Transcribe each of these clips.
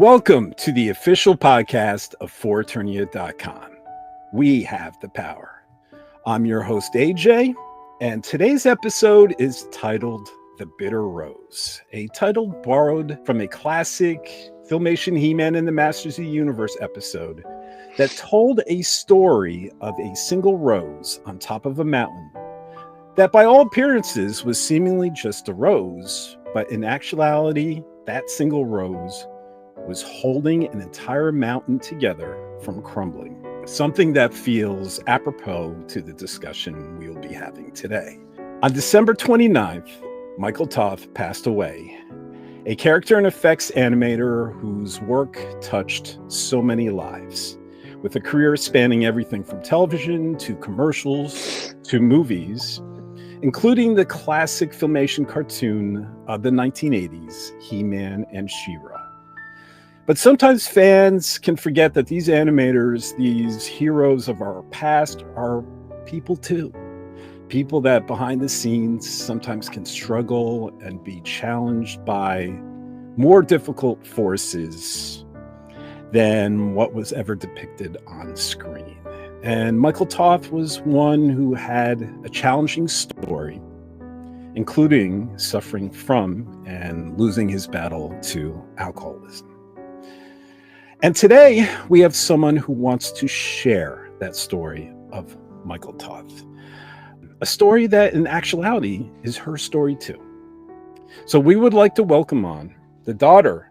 Welcome to the official podcast of FOR ETERNIA.com. We have the power. I'm your host, AJ, and today's episode is titled The Bitter Rose, a title borrowed from a classic Filmation He-Man and the Masters of the Universe episode that told a story of a single rose on top of a mountain that by all appearances was seemingly just a rose, but in actuality, that single rose was holding an entire mountain together from crumbling. Something that feels apropos to the discussion we'll be having today. On December 29th, Michael Toth passed away, a character and effects animator whose work touched so many lives, with a career spanning everything from television to commercials to movies, including the classic Filmation cartoon of the 1980s, He-Man and She-Ra. But sometimes fans can forget that these animators, these heroes of our past, are people too. People that behind the scenes sometimes can struggle and be challenged by more difficult forces than what was ever depicted on screen. And Michael Toth was one who had a challenging story, including suffering from and losing his battle to alcoholism. And today we have someone who wants to share that story of Michael Toth, a story that in actuality is her story too. So we would like to welcome on the daughter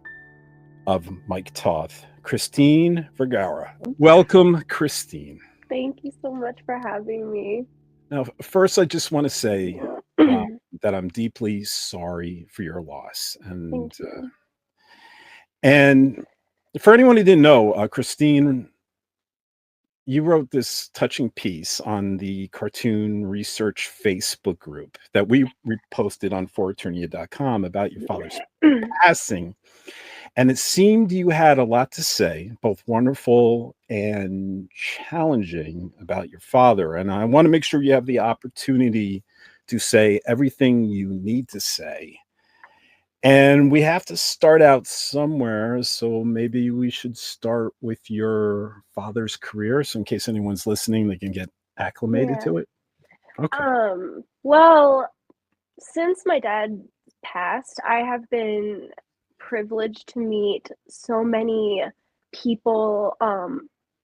of Mike Toth, Christine Vergara. Welcome, Christine. Thank you so much for having me. Now, first, I just want to say that I'm deeply sorry for your loss. And for anyone who didn't know, Christine, you wrote this touching piece on the Cartoon Research Facebook group that we reposted on FOREternia.com about your father's passing. And it seemed you had a lot to say, both wonderful and challenging, about your father. And I want to make sure you have the opportunity to say everything you need to say. And we have to start out somewhere, so maybe we should start with your father's career. So in case anyone's listening, they can get acclimated to it. Okay. Well, since my dad passed, I have been privileged to meet so many people,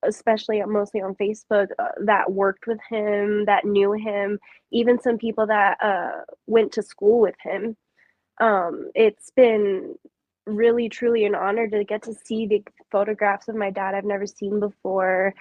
especially mostly on Facebook, that worked with him, that knew him, even some people that went to school with him. It's been really, truly an honor to get to see the photographs of my dad I've never seen before.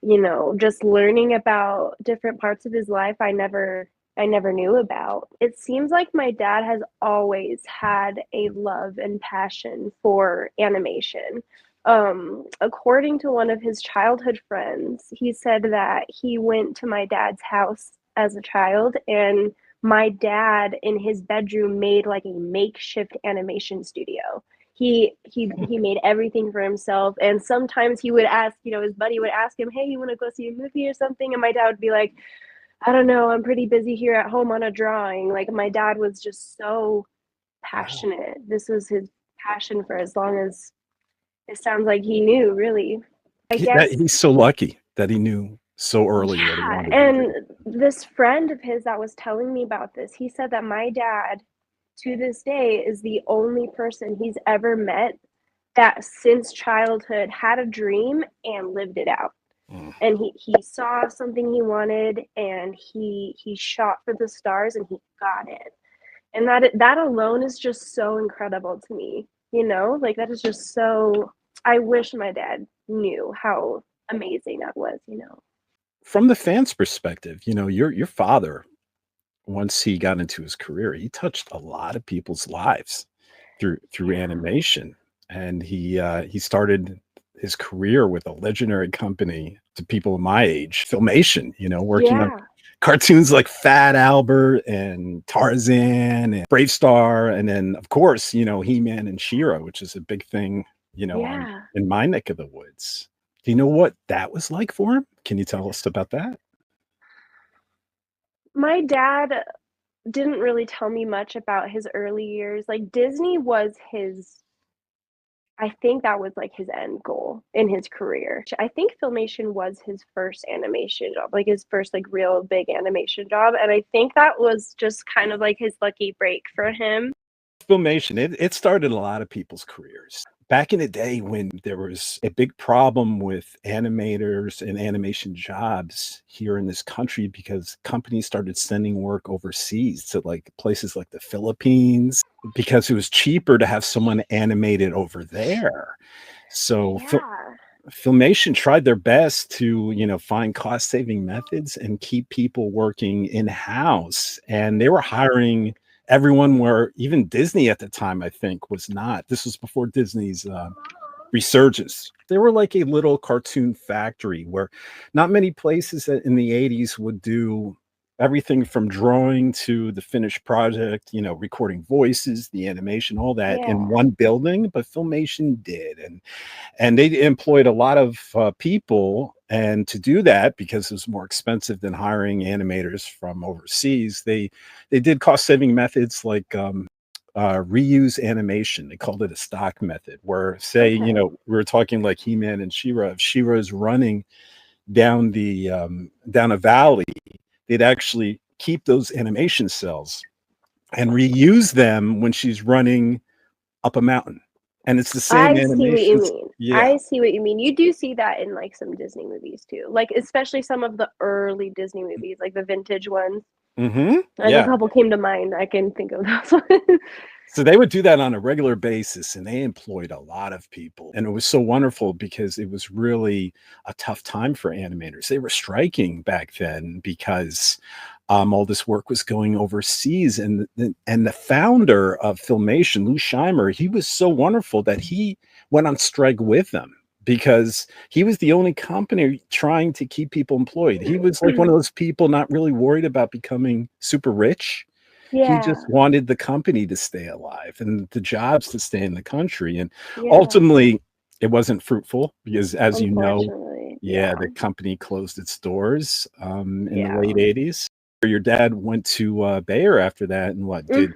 You know, just learning about different parts of his life I never knew about. It seems like my dad has always had a love and passion for animation. According to one of his childhood friends, he said that he went to my dad's house as a child, and my dad in his bedroom made like a makeshift animation studio. He made everything for himself, and sometimes he would ask, his buddy would ask him, hey, you want to go see a movie or something? And my dad would be like, I don't know, I'm pretty busy here at home on a drawing. Like, my dad was just so passionate. Wow. This was his passion for as long as it sounds like he knew, really. I guess he's so lucky that he knew so early what he wanted to do. This friend of his that was telling me about this, he said that my dad, to this day, is the only person he's ever met that since childhood had a dream and lived it out. And he saw something he wanted, and he shot for the stars, and he got it. And that alone is just so incredible to me, like that is just so, I wish my dad knew how amazing that was. From the fans' perspective, your father, once he got into his career, he touched a lot of people's lives through animation. And he started his career with a legendary company to people of my age, Filmation, working on cartoons like Fat Albert and Tarzan and Brave Star. And then, of course, He-Man and She-Ra, which is a big thing, in my neck of the woods. Do you know what that was like for him? Can you tell us about that? My dad didn't really tell me much about his early years. Like, Disney was his, I think that was like his end goal in his career. I think Filmation was his first animation job, like his first like real big animation job. And I think that was just kind of like his lucky break for him. Filmation, it started a lot of people's careers. Back in the day when there was a big problem with animators and animation jobs here in this country because companies started sending work overseas to like places like the Philippines because it was cheaper to have someone animated over there. So Filmation tried their best to, find cost-saving methods and keep people working in-house. And they were hiring everyone, where even Disney at the time, I think, was not. This was before Disney's resurgence. They were like a little cartoon factory where not many places in the 80s would do everything from drawing to the finished project, recording voices, the animation, all that in one building, but Filmation did. And they employed a lot of people. And to do that, because it was more expensive than hiring animators from overseas, they did cost-saving methods like reuse animation. They called it a stock method, where say, we were talking like He-Man and She-Ra. If She-Ra is running down a valley, they'd actually keep those animation cells and reuse them when she's running up a mountain. And it's the same animation. I see what you mean. Yeah. I see what you mean. You do see that in like some Disney movies too, like especially some of the early Disney movies, like the vintage ones. Like a couple came to mind. I can think of those ones. So they would do that on a regular basis, and they employed a lot of people. And it was so wonderful because it was really a tough time for animators. They were striking back then because all this work was going overseas. And the founder of Filmation, Lou Scheimer, he was so wonderful that he went on strike with them because he was the only company trying to keep people employed. He was like one of those people not really worried about becoming super rich. He just wanted the company to stay alive and the jobs to stay in the country. And ultimately, it wasn't fruitful because, as you know, the company closed its doors in the late 80s. Your dad went to Bayer after that, and what did?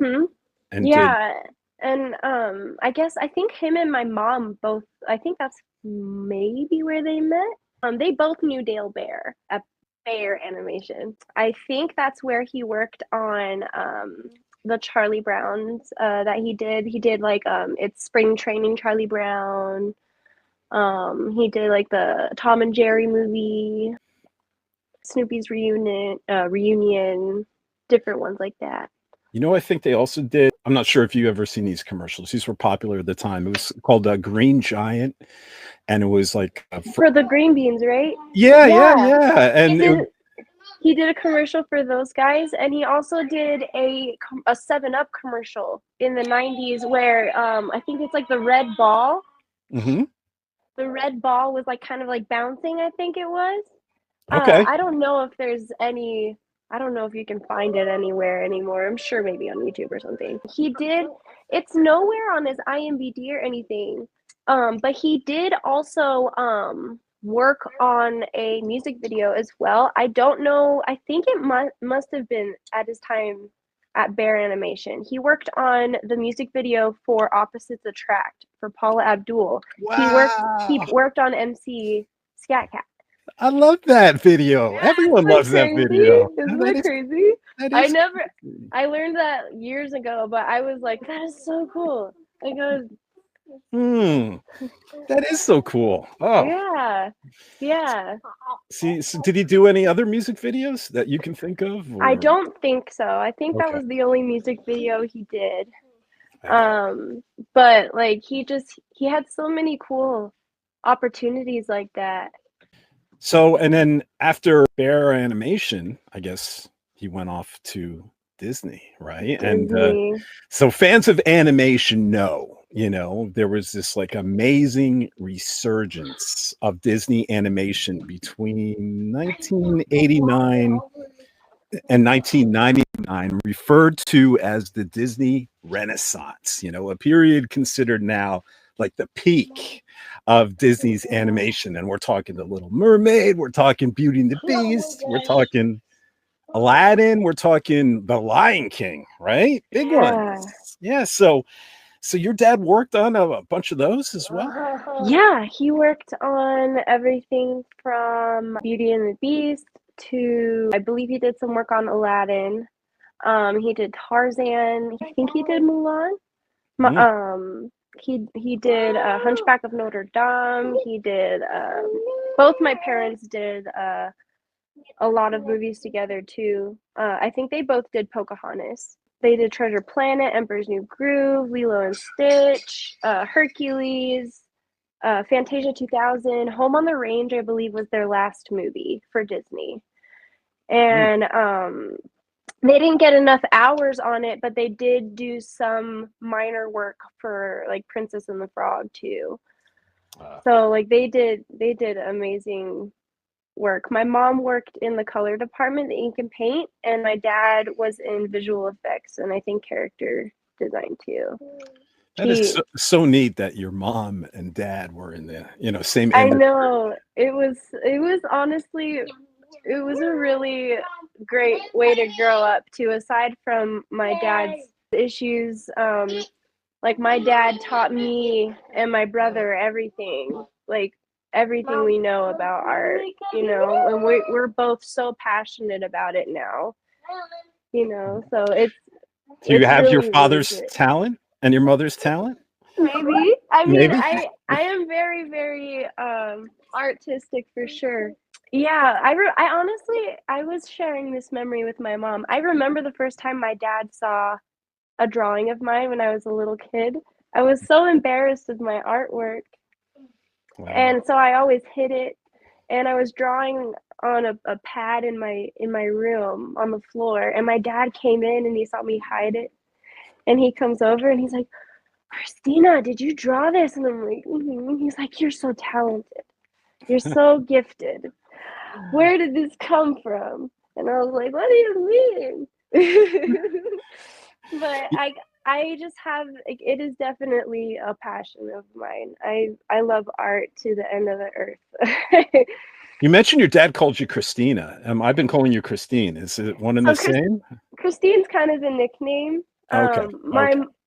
And I think him and my mom both. I think that's maybe where they met. They both knew Dale Bayer at Bayer Animation. I think that's where he worked on the Charlie Browns that he did. He did like It's Spring Training Charlie Brown. He did like the Tom and Jerry movie, Snoopy's reunion, different ones like that. I think they also did. I'm not sure if you ever seen these commercials. These were popular at the time. It was called Green Giant, and it was like for the green beans, right? Yeah. And he did a commercial for those guys, and he also did a 7-Up commercial in the 90s where I think it's like the red ball. The red ball was like kind of like bouncing, I think it was. Okay. I don't know if there's any. I don't know if you can find it anywhere anymore. I'm sure maybe on YouTube or something. It's nowhere on his IMDb or anything. But he did also work on a music video as well. I don't know. I think it must have been at his time at Bear Animation. He worked on the music video for Opposites Attract for Paula Abdul. Wow. He worked on MC Scat Cat. I love that video. Everyone loves that video. Isn't that crazy? I learned that years ago, but I was like, that is so cool. That is so cool. Oh. Yeah. See, so did he do any other music videos that you can think of? Or? I don't think so. I think that was the only music video he did. But like he had so many cool opportunities like that. So, and then after Bear Animation, I guess he went off to Disney, right? And so fans of animation know, there was this like amazing resurgence of Disney animation between 1989 and 1999, referred to as the Disney Renaissance, a period considered now like the peak of Disney's animation. And we're talking The Little Mermaid, we're talking Beauty and the Beast, we're talking Aladdin, we're talking The Lion King, right? Big ones. Yeah. So So your dad worked on a bunch of those as well? Yeah, he worked on everything from Beauty and the Beast to, I believe he did some work on Aladdin. He did Tarzan. I think he did Mulan. He did Hunchback of Notre Dame. He did both my parents did a lot of movies together too. I think they both did Pocahontas. They did Treasure Planet, Emperor's New Groove, Lilo and Stitch, Hercules, Fantasia 2000. Home on the Range, I believe, was their last movie for Disney. And they didn't get enough hours on it, but they did do some minor work for like Princess and the Frog too. So like they did amazing work. My mom worked in the color department, the ink and paint, and my dad was in visual effects and I think character design too. That is so neat that your mom and dad were in the same. I know, it was honestly, it was a really great way to grow up too. Aside from my dad's issues, like my dad taught me and my brother everything we know about art, and we're both so passionate about it now, so it's. Do you have really, your father's really talent and your mother's talent? Maybe. I mean, Maybe? I am very, very artistic for sure. Yeah, I honestly, I was sharing this memory with my mom. I remember the first time my dad saw a drawing of mine when I was a little kid. I was so embarrassed of my artwork. Wow. And so I always hid it. And I was drawing on a pad in my room on the floor. And my dad came in and he saw me hide it. And he comes over and he's like, "Christina, did you draw this?" And I'm like, mm-hmm. He's like, "You're so talented. You're so gifted. Where did this come from?" And I was like, "What do you mean?" But I just have, it is definitely a passion of mine. I love art to the end of the earth. You mentioned your dad called you Christina. I've been calling you Christine. Is it one and the same? Christine's kind of the nickname. Okay.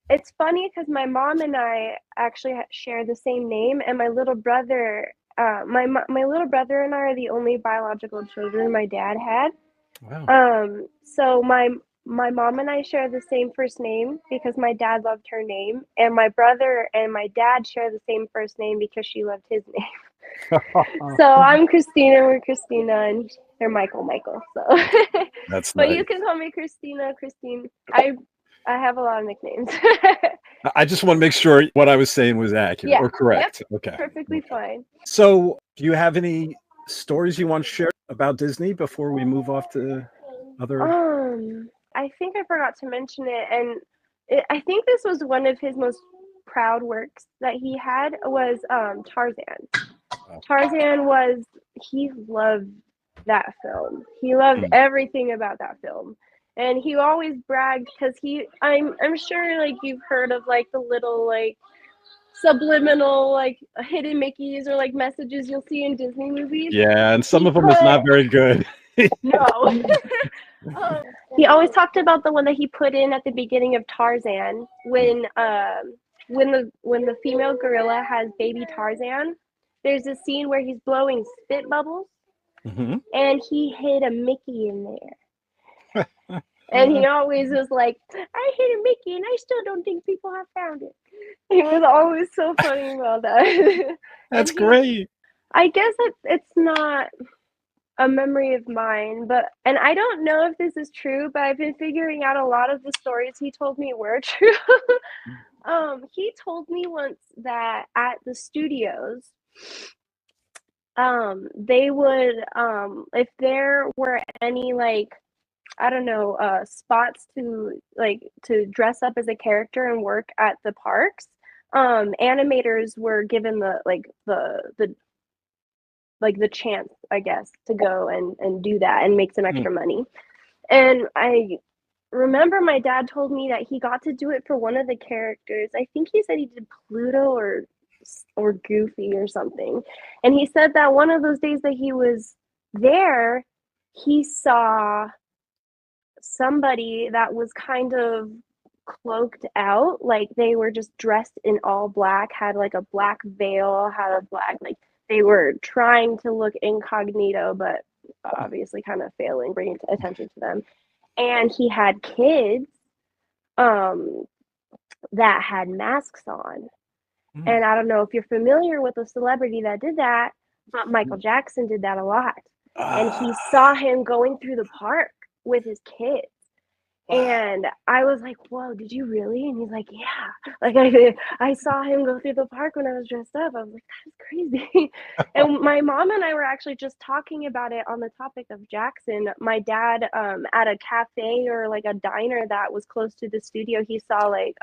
It's funny because my mom and I actually share the same name, and my little brother, my little brother and I are the only biological children my dad had. Wow. So my mom and I share the same first name because my dad loved her name, and my brother and my dad share the same first name because she loved his name. So I'm Christina, we're Christina, and they're Michael. So that's but nice. You can call me Christina, Christine. I have a lot of nicknames. I just want to make sure what I was saying was accurate or correct. Yep, okay. Perfectly fine. So do you have any stories you want to share about Disney before we move off to other? I think I forgot to mention it. And I think this was one of his most proud works that he had was Tarzan. Tarzan he loved that film. He loved everything about that film. And he always bragged because I'm sure like you've heard of like the little like subliminal like hidden Mickeys or like messages you'll see in Disney movies. Yeah, and some of them is not very good. No. He always talked about the one that he put in at the beginning of Tarzan when the female gorilla has baby Tarzan. There's a scene where he's blowing spit bubbles, and he hid a Mickey in there. And he always was like, "I hid a Mickey, and I still don't think people have found it." He was always so funny about that. That's great. I guess it's not a memory of mine, and I don't know if this is true, but I've been figuring out a lot of the stories he told me were true. He told me once that at the studios, they would, if there were any like, I don't know, spots to dress up as a character and work at the parks, animators were given the chance, I guess, to go and do that and make some extra money. And I remember my dad told me that he got to do it for one of the characters. I think he said he did Pluto or Goofy or something. And he said that one of those days that he was there, he saw somebody that was kind of cloaked out, like they were just dressed in all black, had like a black veil, had a black, like they were trying to look incognito, but obviously kind of failing, bringing attention to them. And he had kids that had masks on. And I don't know if you're familiar with a celebrity that did that, but Michael Jackson did that a lot. And he saw him going through the park with his kids. And I was like, whoa, did you really? And he's like, yeah. Like I saw him go through the park when I was dressed up. I was like, that's crazy. And my mom and I were actually just talking about it on the topic of Jackson. My dad, at a cafe or like a diner that was close to the studio, he saw like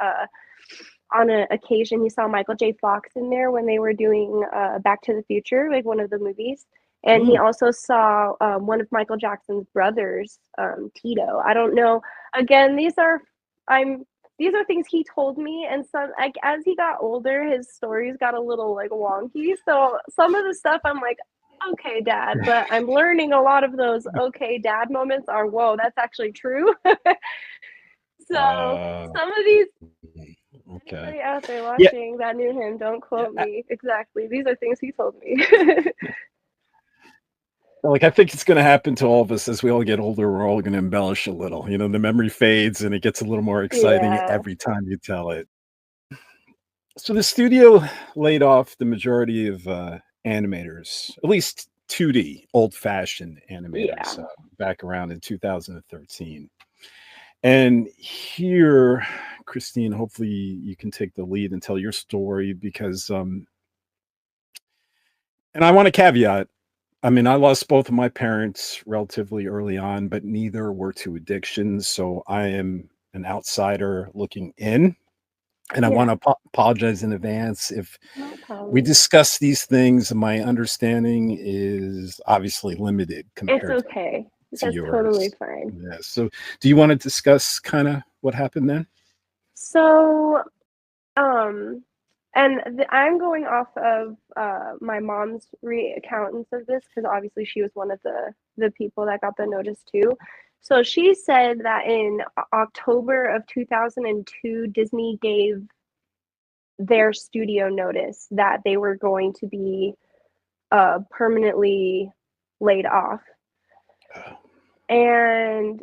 on an occasion he saw Michael J. Fox in there when they were doing Back to the Future, like one of the movies. And he also saw one of Michael Jackson's brothers, Tito. I don't know. Again, these are things he told me, and some, like, as he got older, his stories got a little like wonky. So some of the stuff I'm like, okay, Dad, but I'm learning a lot of those okay, Dad moments are, whoa, that's actually true. So some of these, anybody out there watching that knew him, don't quote me exactly. These are things he told me. Like, I think it's going to happen to all of us as we all get older. We're all going to embellish a little. You know, the memory fades and it gets a little more exciting every time you tell it. So the studio laid off the majority of animators, at least 2D, old-fashioned animators, back around in 2013. And here, Christine, hopefully you can take the lead and tell your story because, and I want to caveat, I mean, I lost both of my parents relatively early on, but neither were to addictions. So I am an outsider looking in. And I want to apologize in advance if we discuss these things. My understanding is obviously limited compared it's okay. to That's yours. Totally fine. Yeah. So do you want to discuss kind of what happened then? So, and I'm going off of my mom's reaccountance of this because obviously she was one of the people that got the notice too. So she said that in October of 2002, Disney gave their studio notice that they were going to be permanently laid off. And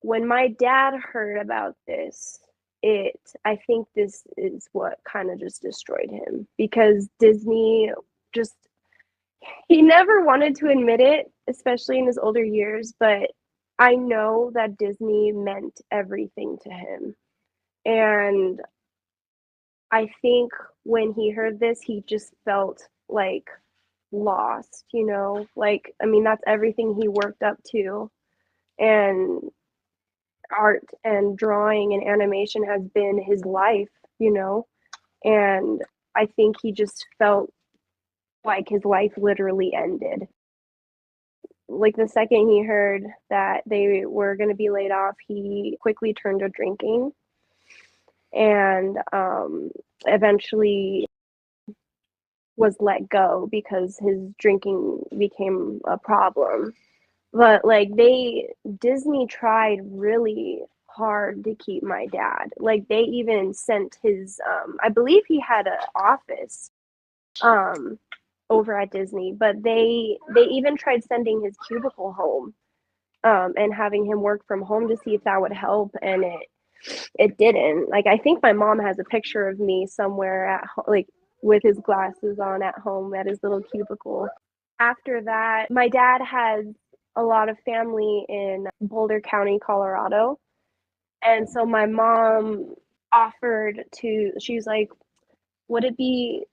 when my dad heard about this, I think this is what kind of just destroyed him because Disney just, he never wanted to admit it, especially in his older years, but I know that Disney meant everything to him. And I think when he heard this, he just felt like lost, you know? Like, I mean, that's everything he worked up to. And art and drawing and animation has been his life, you know? And I think he just felt like his life literally ended. Like the second he heard that they were going to be laid off, he quickly turned to drinking and eventually was let go because his drinking became a problem. But like Disney tried really hard to keep my dad. Like they even sent his I believe he had an office over at Disney, but they even tried sending his cubicle home and having him work from home to see if that would help, and it didn't. Like I think my mom has a picture of me somewhere at like with his glasses on at home at his little cubicle. After that, my dad has a lot of family in Boulder County, Colorado. And so my mom offered to, she's like, would it be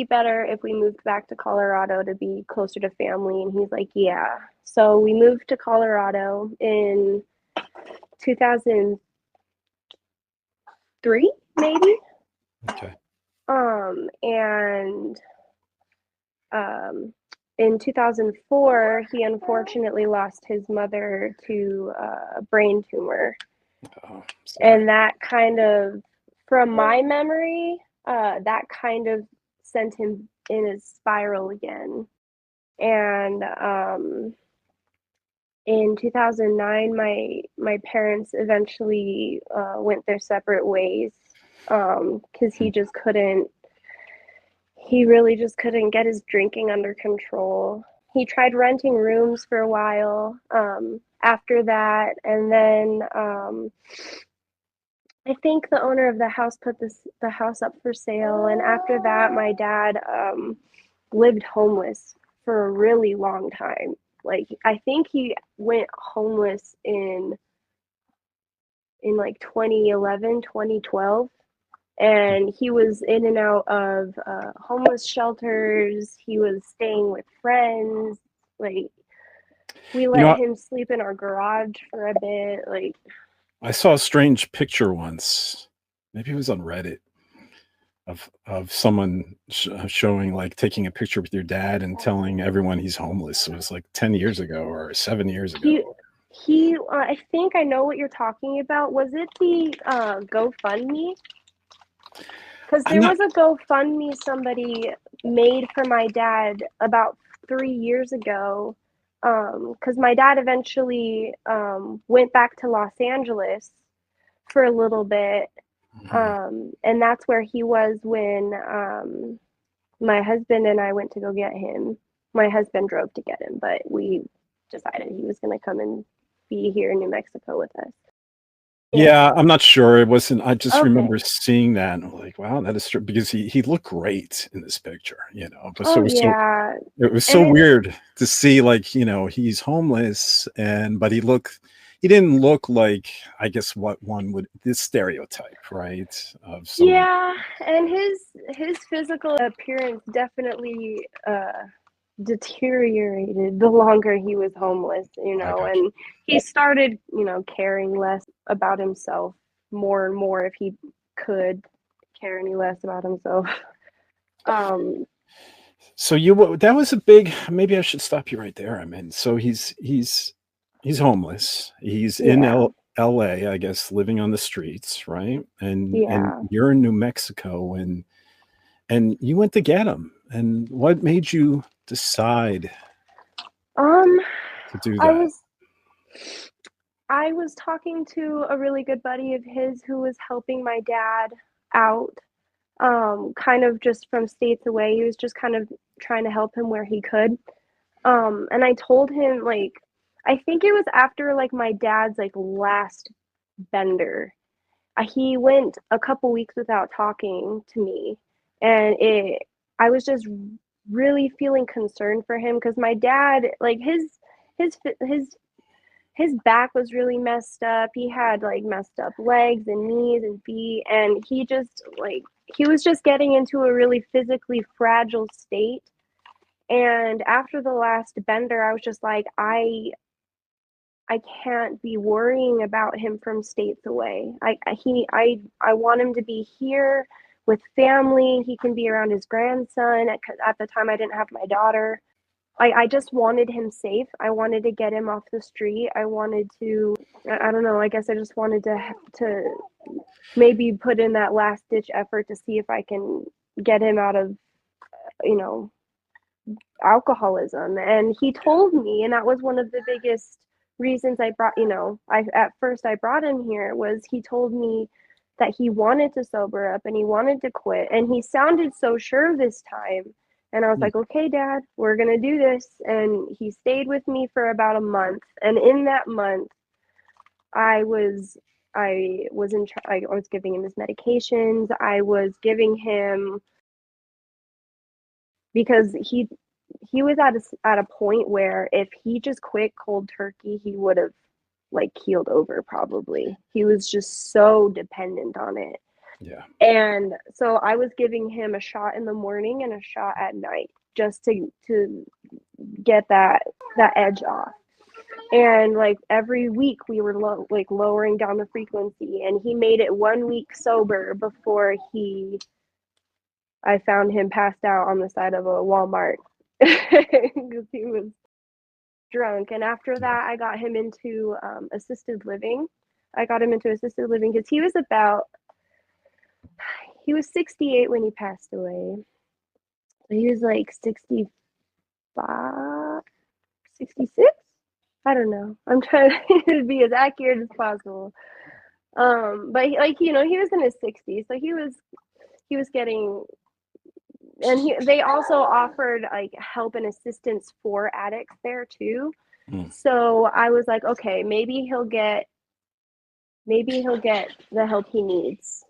better if we moved back to Colorado to be closer to family? And he's like, yeah. So we moved to Colorado in 2003, maybe. Okay. And in 2004, he unfortunately lost his mother to a brain tumor. And that kind of, from my memory, that kind of sent him in a spiral again. And in 2009, my parents eventually went their separate ways because he really just couldn't get his drinking under control. He tried renting rooms for a while after that, and then I think the owner of the house put the house up for sale, and after that, my dad lived homeless for a really long time. Like, I think he went homeless in like 2011, 2012, and he was in and out of homeless shelters. He was staying with friends. Like, we let him sleep in our garage for a bit. Like, I saw a strange picture once, maybe it was on Reddit, of someone showing, like, taking a picture with your dad and telling everyone he's homeless. It was like 10 years ago or 7 years ago. I think I know what you're talking about. Was it the GoFundMe? Because there was a GoFundMe somebody made for my dad about 3 years ago. Because my dad eventually went back to Los Angeles for a little bit. And that's where he was when my husband and I went to go get him. My husband drove to get him, but we decided he was going to come and be here in New Mexico with us. Yeah, I'm not sure. It wasn't. I just remember seeing that and I'm like, wow, that is true, because he looked great in this picture, you know. But it was so weird to see, like, you know, he's homeless but he didn't look like, I guess, what one would, this stereotype, right? Of someone. Yeah, and his physical appearance definitely deteriorated the longer he was homeless, you know, and he started, you know, caring less about himself more and more if he could care any less about himself. So that was a big, maybe I should stop you right there. I mean, so he's homeless. He's in LA, I guess, living on the streets, right? And you're in New Mexico, and you went to get him. And what made you decide to do that? I was talking to a really good buddy of his who was helping my dad out, kind of just from states away. He was just kind of trying to help him where he could. And I told him, like, I think it was after, like, my dad's, like, last bender. He went a couple weeks without talking to me, and I was just really feeling concerned for him because my dad, like, his back was really messed up. He had, like, messed up legs and knees and feet, and he was just getting into a really physically fragile state. And after the last bender, I was just like, I can't be worrying about him from states away. I want him to be here with family. He can be around his grandson. At the time, I didn't have my daughter. I just wanted him safe. I wanted to get him off the street. I wanted to, I don't know, I guess I just wanted to maybe put in that last ditch effort to see if I can get him out of, you know, alcoholism. And he told me, and that was one of the biggest reasons I brought, you know, at first I brought him here, was he told me that he wanted to sober up and he wanted to quit. And he sounded so sure this time. And I was like, okay, Dad, we're going to do this. And he stayed with me for about a month. And in that month, I was giving him his medications. I was giving him, because he was at a point where if he just quit cold turkey, he would have, like, keeled over probably. He was just so dependent on it. Yeah. And so I was giving him a shot in the morning and a shot at night just to get that edge off. And, like, every week we were lowering down the frequency, and he made it 1 week sober before I found him passed out on the side of a Walmart because he was drunk. And after that, I got him into assisted living. I got him into assisted living because he was 68 when he passed away. He was like 65, 66. I don't know. I'm trying to be as accurate as possible. But he was in his 60s, so he was getting, and they also offered like help and assistance for addicts there too. So I was like, okay, maybe he'll get the help he needs,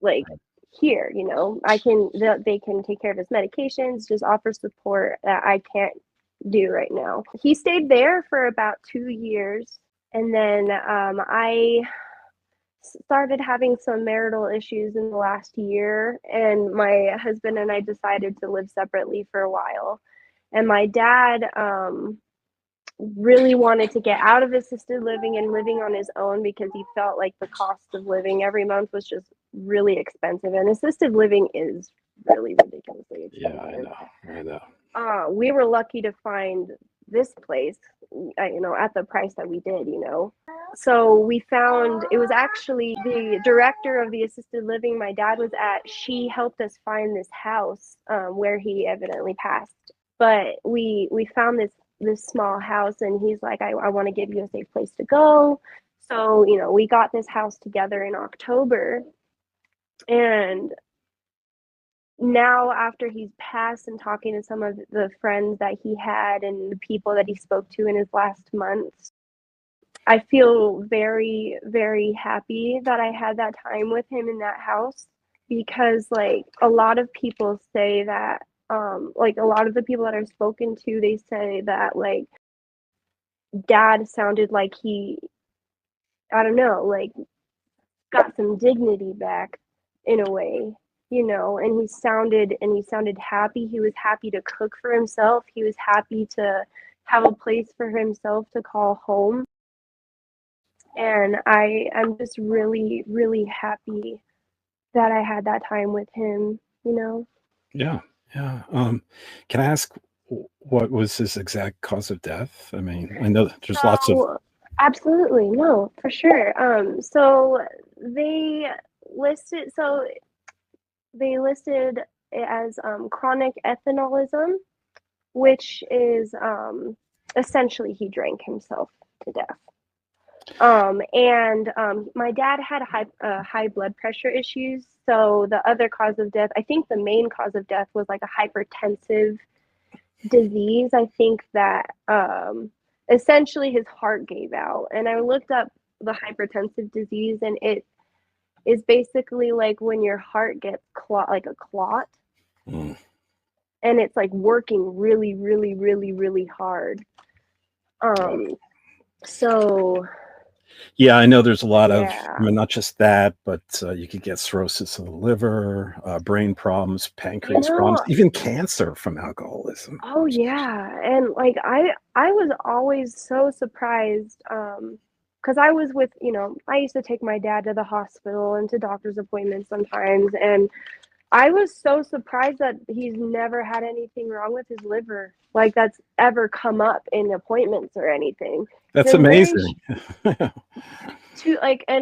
like here, they can take care of his medications, just offer support that I can't do right now. He stayed there for about 2 years, and then I started having some marital issues in the last year, and my husband and I decided to live separately for a while. And my dad really wanted to get out of assisted living and living on his own because he felt like the cost of living every month was just really expensive, and assisted living is really ridiculously expensive. Yeah, I know. We were lucky to find this place, at the price that we did, So we found, it was actually the director of the assisted living my dad was at. She helped us find this house where he evidently passed. But we found this small house, and he's like, I want to give you a safe place to go. So, we got this house together in October. And now, after he's passed, and talking to some of the friends that he had and the people that he spoke to in his last months, I feel very, very happy that I had that time with him in that house, because like a lot of people say that, like a lot of the people that I've spoken to, they say that like dad sounded like he, I don't know, like got some dignity back in a way, and he sounded happy. He was happy to cook for himself. He was happy to have a place for himself to call home. And I'm just really, really happy that I had that time with him, Yeah. Can I ask what was his exact cause of death? I mean, I know there's lots of. Absolutely, no, for sure. So they listed it as chronic ethanolism, which is essentially he drank himself to death. And my dad had high blood pressure issues. So the other cause of death, I think the main cause of death was like a hypertensive disease. I think that essentially his heart gave out. And I looked up the hypertensive disease, and it is basically like when your heart gets like a clot. And it's like working really, really, really, really hard. So yeah, I know there's a lot of, I mean, not just that, but you could get cirrhosis of the liver, brain problems, pancreas problems, even cancer from alcoholism. Oh yeah, and like I was always so surprised, because I was with, I used to take my dad to the hospital and to doctor's appointments sometimes, and I was so surprised that he's never had anything wrong with his liver, like that's ever come up in appointments or anything. That's amazing. And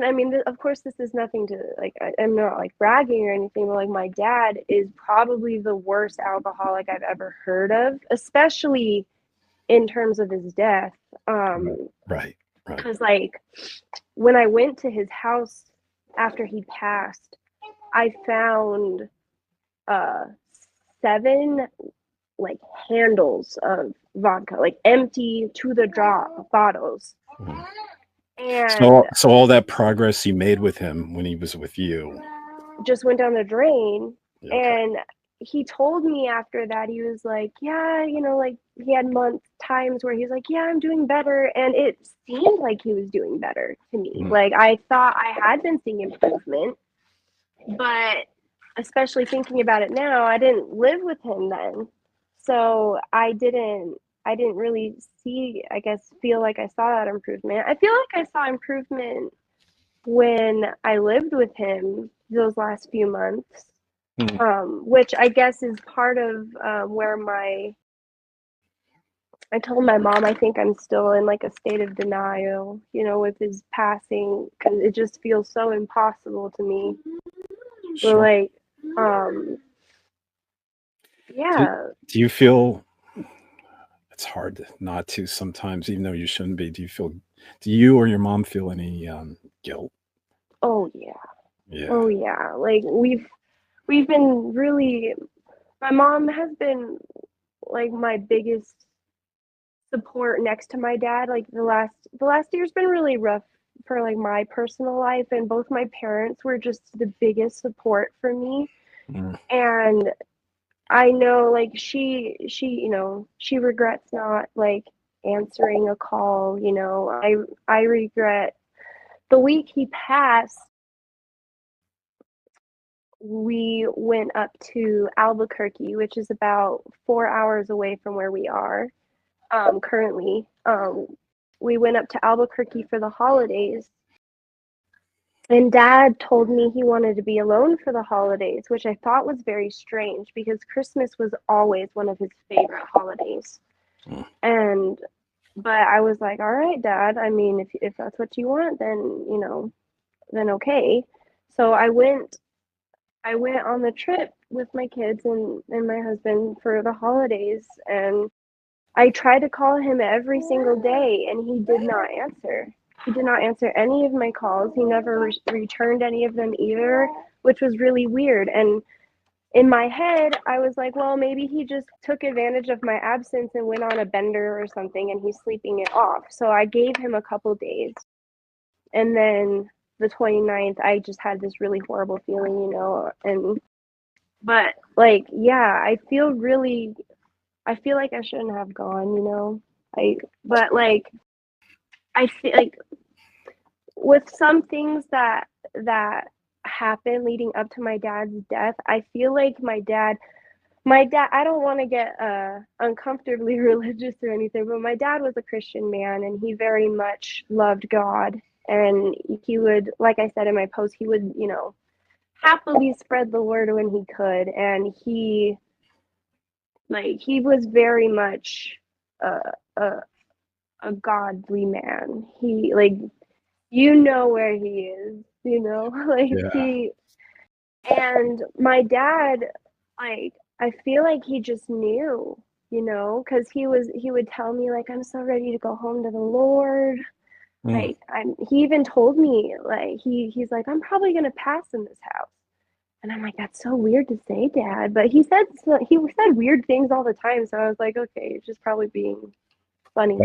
I mean, of course, this is nothing to like, I'm not like bragging or anything, but like my dad is probably the worst alcoholic I've ever heard of, especially in terms of his death. Right. Because like when I went to his house after he passed, I found 7 like handles of vodka, like empty to the drop bottles. And so all that progress you made with him when he was with you just went down the drain. Okay. And he told me after that, he was like, yeah, like he had times where he's like, yeah, I'm doing better. And it seemed like he was doing better to me. Like I thought I had been seeing improvement, but especially thinking about it now, I didn't live with him then. So I didn't really feel like I saw that improvement. I feel like I saw improvement when I lived with him those last few months, which I guess is part of where I told my mom I think I'm still in like a state of denial, with his passing, because it just feels so impossible to me. Sure. But like, yeah. Do you feel it's hard not to sometimes, even though you shouldn't be. Do you or your mom feel any guilt? Oh yeah. Yeah. Oh yeah. Like we've been really, my mom has been like my biggest support next to my dad. Like the last year's been really rough for like my personal life, and both my parents were just the biggest support for me. Mm. And I know like she she regrets not like answering a call. I regret the week he passed. We went up to Albuquerque, which is about 4 hours away from where we are currently. We went up to Albuquerque for the holidays, and Dad told me he wanted to be alone for the holidays, which I thought was very strange because Christmas was always one of his favorite holidays. Mm. But I was like, all right, Dad, I mean, if that's what you want, then okay. So I went on the trip with my kids and my husband for the holidays, and I tried to call him every single day, and he did not answer. He did not answer any of my calls. He never returned any of them either, which was really weird. And in my head, I was like, well, maybe he just took advantage of my absence and went on a bender or something, and he's sleeping it off. So I gave him a couple days. And then the 29th, I just had this really horrible feeling, but like, yeah, I feel like I shouldn't have gone. But like, I feel like with some things that happened leading up to my dad's death, I feel like my dad, I don't want to get uncomfortably religious or anything, but my dad was a Christian man, and he very much loved God. And he would, like I said in my post, he would, happily spread the word when he could. And he was very much a, a, a godly man. He, like, where he is, like Yeah. and my dad, like, I feel like he just knew, because he would tell me, like, I'm so ready to go home to the Lord. Mm. Like, he even told me, like, he's like, I'm probably gonna pass in this house. And I'm like, that's so weird to say, Dad. But he said weird things all the time. So I was like, okay, it's just probably being funny.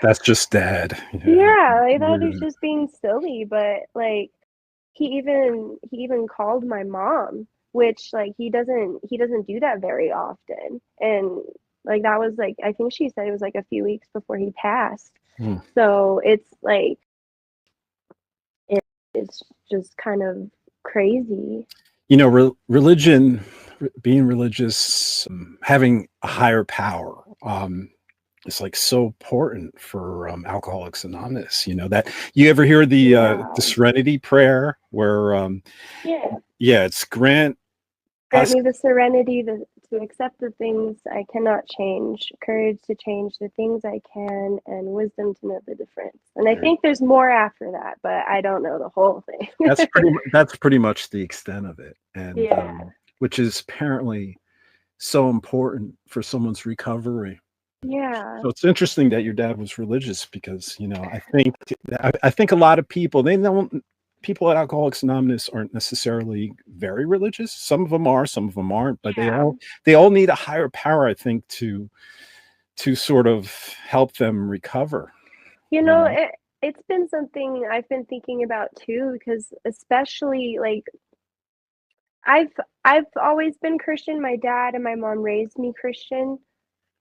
That's just Dad. Yeah, I thought he was Yeah. just being silly. But like, he even called my mom, which like he doesn't do that very often. And like that was like, I think she said it was like a few weeks before he passed. Mm. So it's like it's just kind of crazy. Religion, being religious, having a higher power, is like so important for Alcoholics Anonymous. That you ever hear the Serenity Prayer, where it's grant me the serenity to accept the things I cannot change, courage to change the things I can, and wisdom to know the difference. And I think there's more after that, but I don't know the whole thing. That's pretty much the extent of it, and which is apparently so important for someone's recovery. Yeah. So it's interesting that your dad was religious, because I think a lot of people, people at Alcoholics Anonymous aren't necessarily very religious. Some of them are, some of them aren't, but they all need a higher power, I think, to sort of help them recover. It's been something I've been thinking about too, because especially like I've always been Christian. My dad and my mom raised me Christian.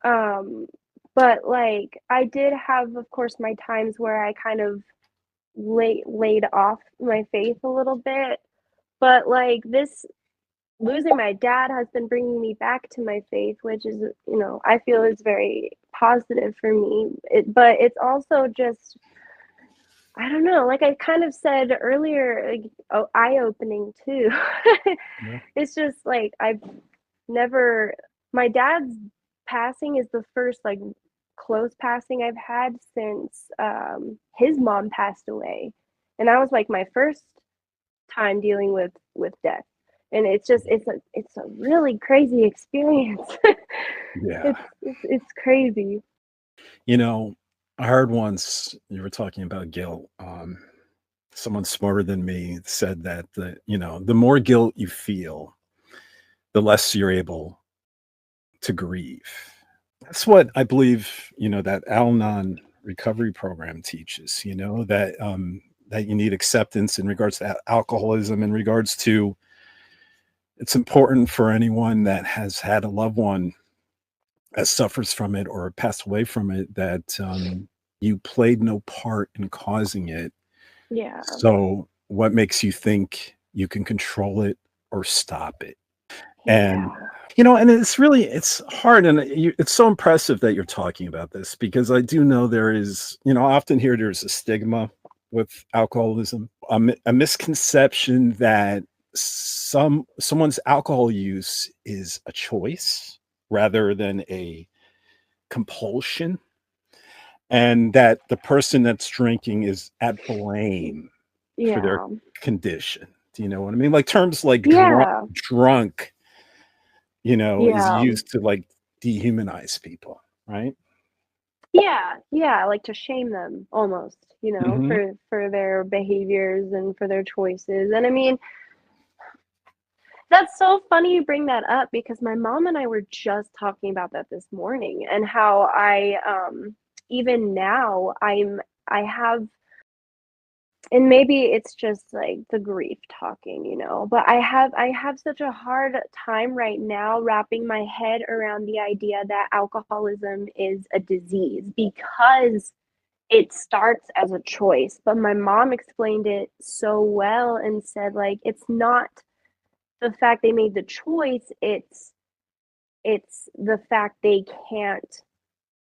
But like I did have, of course, my times where I kind of laid off my faith a little bit. But like this losing my dad has been bringing me back to my faith, which is, I feel is very positive for me. But it's also just, I don't know, like I kind of said earlier, like, eye-opening too. It's just like my dad's passing is the first like close passing I've had since his mom passed away. And that was like my first time dealing with death. And it's a really crazy experience. Yeah. It's crazy. You know, I heard once you were talking about guilt. Someone smarter than me said that the more guilt you feel, the less you're able to grieve. That's what I believe, that Al-Anon recovery program teaches, that you need acceptance in regards to alcoholism, in regards to it's important for anyone that has had a loved one that suffers from it or passed away from it that you played no part in causing it. Yeah. So what makes you think you can control it or stop it? And Yeah. and it's hard, and it's so impressive that you're talking about this, because I do know there is, I often hear there's a stigma with alcoholism, a misconception that someone's alcohol use is a choice rather than a compulsion, and that the person that's drinking is at blame for their Yeah. condition. Do you know what I mean? Like terms like Yeah. drunk, is Yeah. used to like dehumanize people, right? Yeah, like to shame them almost, Hmm. for their behaviors and for their choices. And I mean, that's so funny you bring that up because my mom and I were just talking about that this morning and how even now I have, and maybe it's just like the grief talking, but I have such a hard time right now wrapping my head around the idea that alcoholism is a disease because it starts as a choice. But my mom explained it so well and said, like, it's not the fact they made the choice, it's the fact they can't,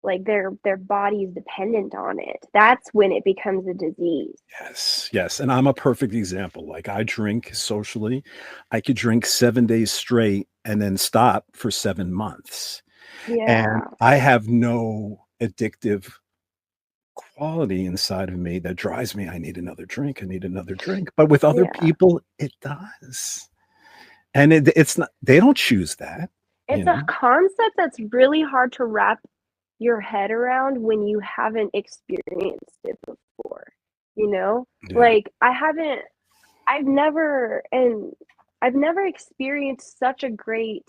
like, their body's dependent on it. That's when it becomes a disease. Yes, yes. And I'm a perfect example. Like I drink socially. I could drink 7 days straight and then stop for 7 months. And Yeah. I have no addictive quality inside of me that drives me. I need another drink. I need another drink. But with other Yeah. people, it does. And it's not, they don't choose that, you It's a know? concept that's really hard to wrap your head around when you haven't experienced it before, you know? Yeah. Like, I've never and I've never experienced such a great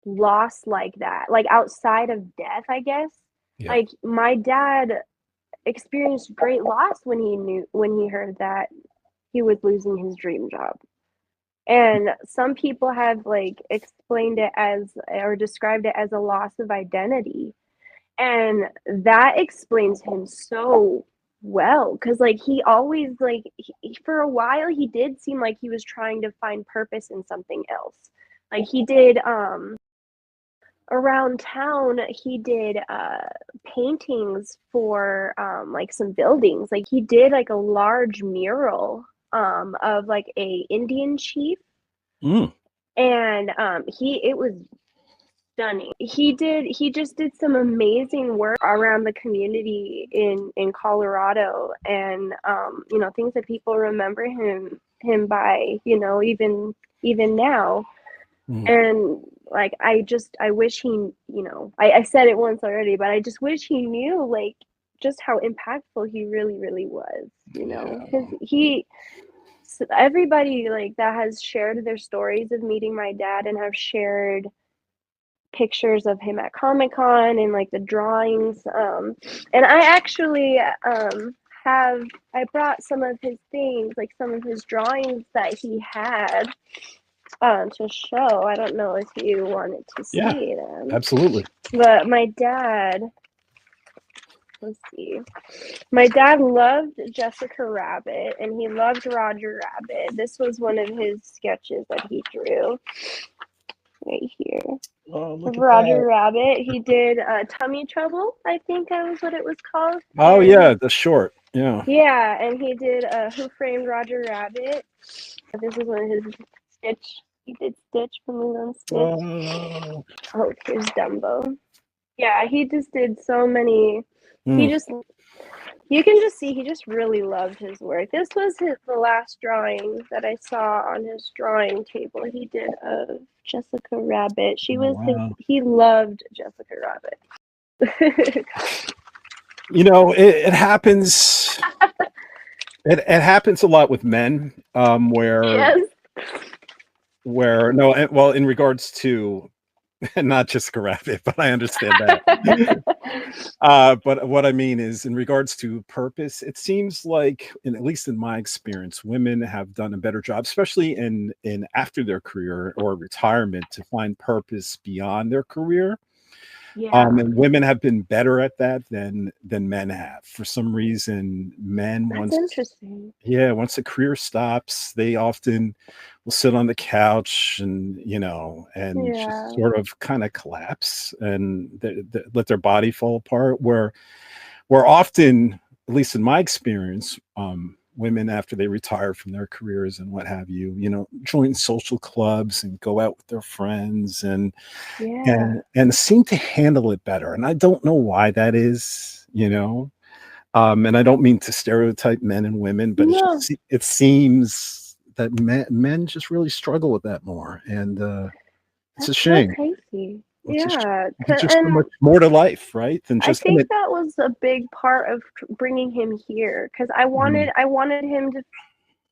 loss like that, like, outside of death, I guess. Yeah. Like, my dad experienced great loss when he heard that he was losing his dream job. And some people have, like, explained it as or described it as a loss of identity, and that explains him so well because, like, he always, like, for a while, he did seem like he was trying to find purpose in something else. Like, he did, around town, he did, paintings for, like, some buildings. Like, he did, like, a large mural, of, like, a Indian chief, Mm. and he it was stunning. He just did some amazing work around the community in Colorado, and things that people remember him by, even now. Mm. And, like, I wish he, I said it once already, but I just wish he knew, like, just how impactful he really, really was, Yeah. because everybody, like, that has shared their stories of meeting my dad and have shared pictures of him at Comic-Con and, like, the drawings, and I actually, have I brought some of his things, like, some of his drawings that he had, to show. I don't know if you wanted to Yeah. see them, Absolutely. but let's see. My dad loved Jessica Rabbit and he loved Roger Rabbit. This was one of his sketches that he drew right here Oh, of look at Roger that. Rabbit. He did Tummy Trouble, I think that was what it was called. Oh And yeah, the short. Yeah. yeah, and he did Who Framed Roger Rabbit. This is one of his Stitch. He did Stitch from Lilo and Stitch. Oh, Oh, here's Dumbo. Yeah, he just did so many. He just, you can just see he just really loved his work. This was the last drawing that I saw on his drawing table. He did of Jessica Rabbit. He loved Jessica Rabbit. You know, it happens. It happens a lot with men, where well, in regards to not Jessica Rabbit, but I understand that. But what I mean is, in regards to purpose, it seems like, at least in my experience, women have done a better job, especially in after their career or retirement, to find purpose beyond their career. And women have been better at that than men have. For some reason, men, once the career stops, they often will sit on the couch and just sort of kind of collapse and let their body fall apart. Where often, at least in my experience, women, after they retire from their careers and what have you, join social clubs and go out with their friends and seem to handle it better. And I don't know why that is, and I don't mean to stereotype men and women, but it seems that men just really struggle with that more. And it's a shame. So crazy. There's just so much more to life, right? Than just. I think that was a big part of bringing him here, because I wanted him to,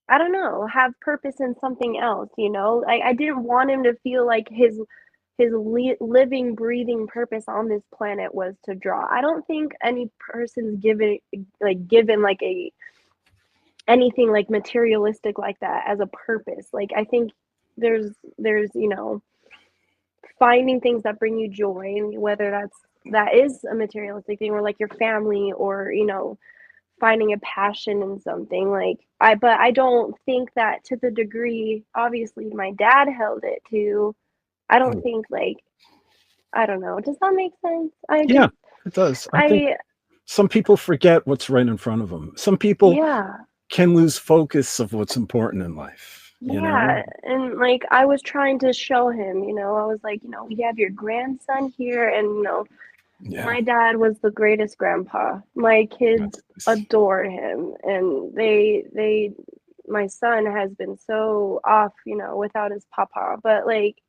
I don't know, have purpose in something else. I didn't want him to feel like his living, breathing purpose on this planet was to draw. I don't think any person's given like anything like materialistic like that as a purpose. Like, I think there's finding things that bring you joy, and whether that is a materialistic thing, or like your family, or finding a passion in something. But I don't think that to the degree obviously my dad held it to. I don't think, I don't know, does that make sense? Yeah, it does. I think some people forget what's right in front of them. Some people can lose focus of what's important in life. And I was trying to show him, I was like, you have your grandson here, and my dad was the greatest grandpa. My kids adore him, and my son has been so off, without his papa. But it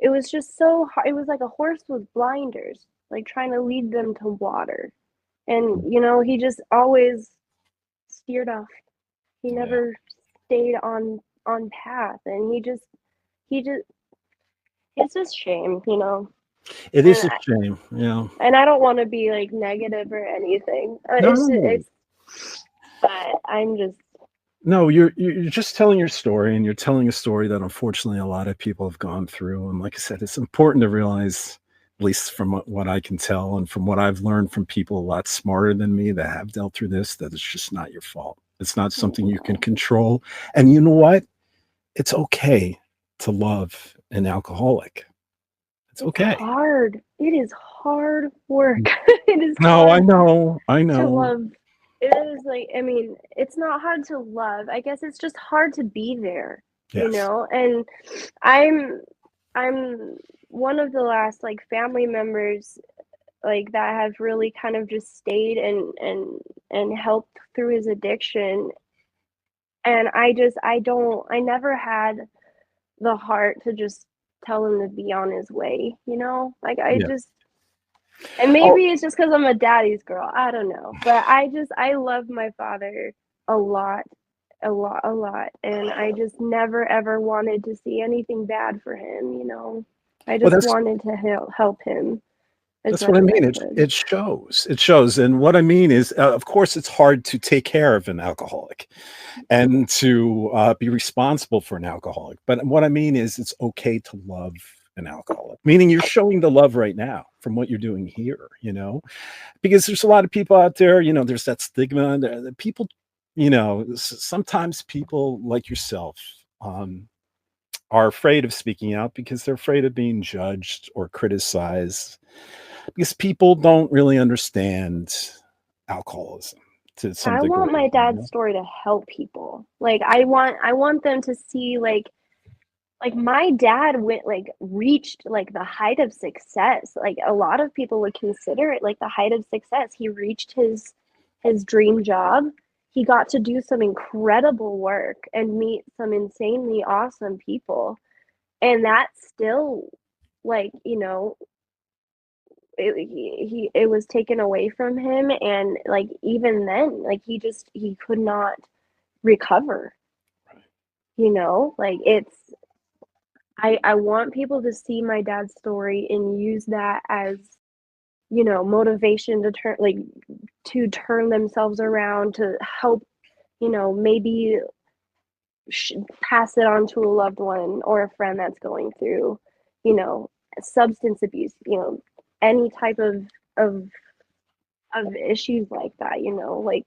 was just so hard. It was like a horse with blinders, trying to lead them to water. And he just always steered off. He never stayed on path, and he just it's just shame. It is a shame. And I don't want to be negative or anything. But I'm just. No, you're just telling your story, and you're telling a story that unfortunately a lot of people have gone through. And like I said, it's important to realize, at least from what I can tell and from what I've learned from people a lot smarter than me that have dealt through this, that it's just not your fault. It's not something you can control. And you know what? It's okay to love an alcoholic. It's okay. It's hard. It is hard work. It is. No, I know. To love. It is it's not hard to love. I guess it's just hard to be there. Yes. And I'm one of the last family members that have really kind of just stayed and helped through his addiction. And I never had the heart to just tell him to be on his way, and maybe it's just because I'm a daddy's girl. I don't know. But I love my father a lot. And I just never, ever wanted to see anything bad for him, I just wanted to help him. That's what I mean. It shows. And what I mean is, of course, it's hard to take care of an alcoholic and to be responsible for an alcoholic. But what I mean is, it's okay to love an alcoholic, meaning you're showing the love right now from what you're doing here, because there's a lot of people out there, there's that stigma that people, sometimes people like yourself are afraid of speaking out because they're afraid of being judged or criticized, because people don't really understand alcoholism to some degree. I want my dad's story to help people. I want them to see like my dad went like reached like the height of success. Like a lot of people would consider it like the height of success. He reached his dream job. He got to do some incredible work and meet some insanely awesome people. And that still, like, you know, it was taken away from him, and like even then, like he could not recover. You know, like I want people to see my dad's story and use that as, you know, motivation to turn themselves around, to help, you know, maybe pass it on to a loved one or a friend that's going through, you know, substance abuse, you know, any type of issues like that, you know. Like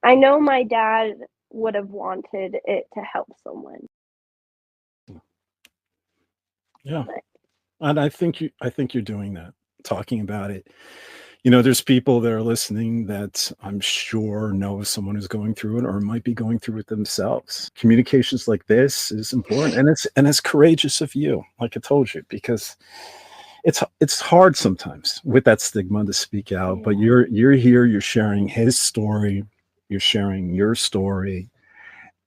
I know my dad would have wanted it to help someone. Yeah. And I think you're doing that, talking about it. You know, there's people that are listening that I'm sure know someone who's going through it or might be going through it themselves. Communications like this is important, and it's courageous of you, like I told you, because it's hard sometimes with that stigma to speak out. But you're here, you're sharing his story, you're sharing your story,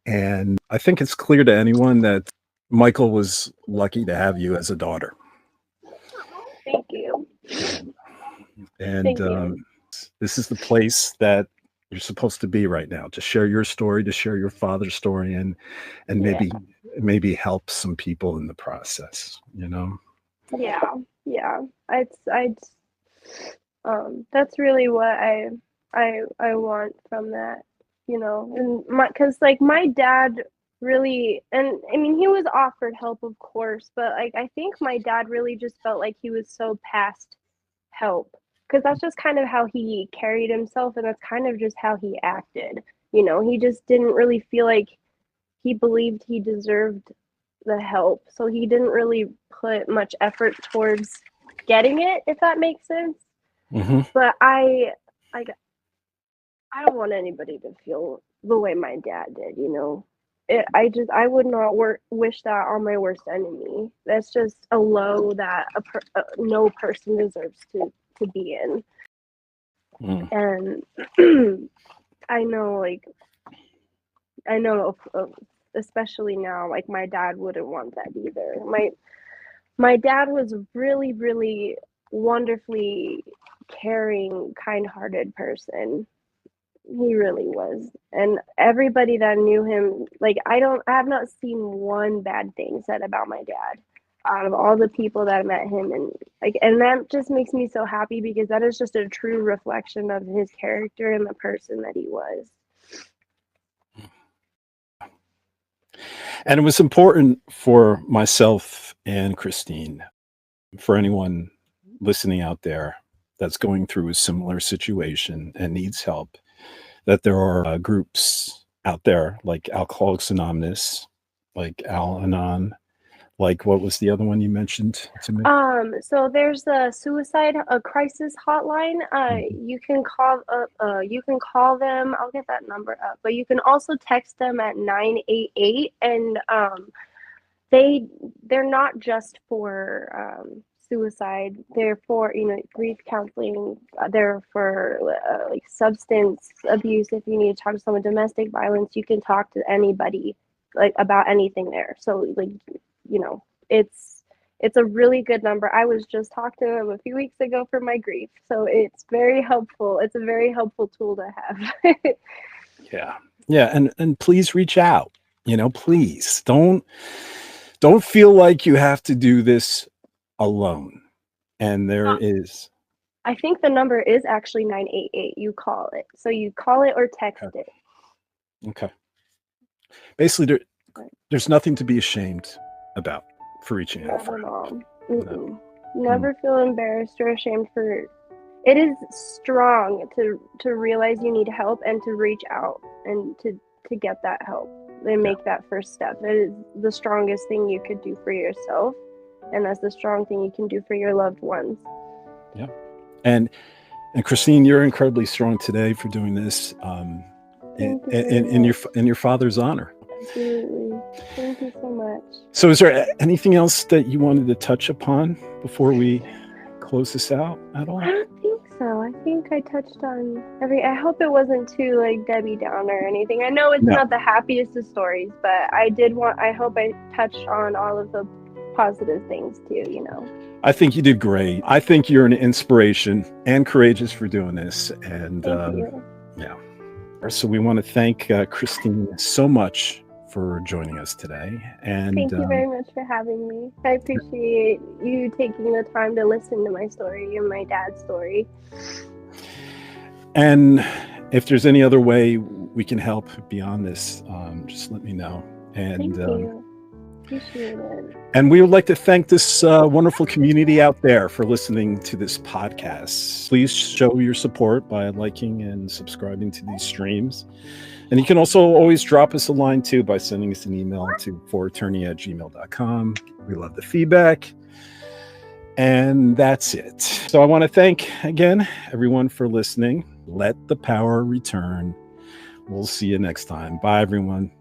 and I think it's clear to anyone that Michael was lucky to have you as a daughter. Thank you. And Thank you. this is the place that you're supposed to be right now, to share your story, to share your father's story, and maybe help some people in the process, you know. Yeah. That's really what I want from that, you know. And because like my dad really, and I mean he was offered help, of course, but like I think my dad really just felt like he was so past help, because that's just kind of how he carried himself, and that's kind of just how he acted. You know, he just didn't really feel like he believed he deserved the help, so he didn't really put much effort towards getting it, if that makes sense. Mm-hmm. But I don't want anybody to feel the way my dad did, you know. I would not wish that on my worst enemy. That's just a low that no person deserves to be in. And I know, like, especially now, like my dad wouldn't want that either. My dad was really, really wonderfully caring, kind-hearted person. He really was. And everybody that knew him, like I have not seen one bad thing said about my dad out of all the people that met him. And that just makes me so happy, because that is just a true reflection of his character and the person that he was. And it was important for myself and Christine, for anyone listening out there that's going through a similar situation and needs help, that there are groups out there like Alcoholics Anonymous, like al-anon, like what was the other one you mentioned to me? So there's the a crisis hotline. You can call them. I'll get that number up, but you can also text them at 988, and they're not just for suicide. They're for, you know, grief counseling. They're for like substance abuse. If you need to talk to someone, domestic violence, you can talk to anybody like about anything there. So like, you know, it's a really good number. I was just talking to him a few weeks ago for my grief, so it's very helpful. It's a very helpful tool to have. Yeah, and please reach out. You know, please don't feel like you have to do this alone. And there is, I think the number is actually 988. You call it. So you call it or text it. Okay. Basically, there's nothing to be ashamed about for reaching out for help. No. Never feel embarrassed or ashamed for. It is strong to realize you need help and to reach out and to get that help and make that first step. It is the strongest thing you could do for yourself, and that's the strong thing you can do for your loved ones. Yeah. And Christine, you're incredibly strong today for doing this in your father's honor. Absolutely. Thank you so much. So is there anything else that you wanted to touch upon before we close this out at all? I don't think so. I think I touched on I hope it wasn't too like Debbie Downer or anything. I know it's not the happiest of stories, but I hope I touched on all of the positive things too, you know. I think you did great. I think you're an inspiration and courageous for doing this. And Thank you. Yeah. So we want to thank Christine so much for joining us today. And thank you very much for having me. I appreciate you taking the time to listen to my story and my dad's story. And if there's any other way we can help beyond this, just let me know. And thank you. Appreciate it. And we would like to thank this wonderful community out there for listening to this podcast. Please show your support by liking and subscribing to these streams. And you can also always drop us a line too by sending us an email to foreternia@gmail.com. We love the feedback. And that's it. So I want to thank again everyone for listening. Let the power return. We'll see you next time. Bye, everyone.